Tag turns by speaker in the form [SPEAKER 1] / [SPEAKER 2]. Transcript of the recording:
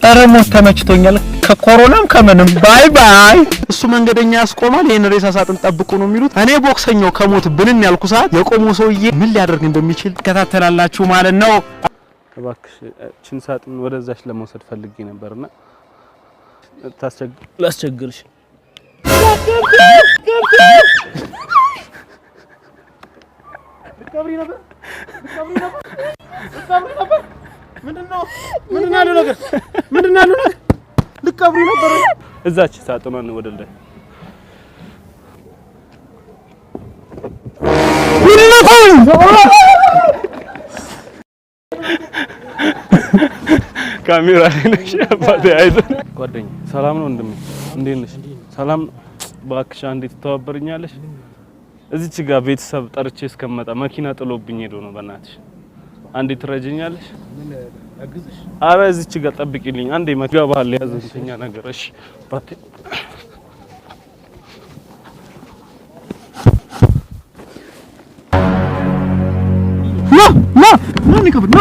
[SPEAKER 1] ኧረ ሞት ተመችቶኛል ከኮሮናም ከምንም ባይ ባይ እሱ መንገደኛ ያስቆማል ይሄን ሬሳ ሳጥን ጠብቁ ነው የሚሉት እኔ ቦክሰኛው ከሞት ብንን ያልኩ ሰዓት የቆመው ሰውዬ ምን ሊያደርግ እንደሚችል ተከታተላላችሁ ማለት ነው እባክሽ ችን ሳጥን ወደዛሽ ለመውሰድ ፈልጌ ነበርና ላስቸግርሽ ልቀብሪ ነበር ምንድነው ነገር ልቀብሪ ነበር እዛች ሳጥኗን ወደላይ ካሜራ ነሽ አባቴ አይዞህ ጓደኛ ሰላም ነው እንደምን እንዴት ነሽ ሰላም ባክሽ እንዴት ተባበርኛለሽ እዚች ጋር ቤተሰብ ጠርቼ እስከመጣ መኪና ጥሎብኝ ሄዶ ነው በእናትሽ አንዴ ትረጂኛለሽ ምን አግዝሽ አረ እዚች ጋር ጠብቂልኝ አንዴ መኪና ባል ያዘንተኛ ነገር እሺ ባቴ ና ንከብር ና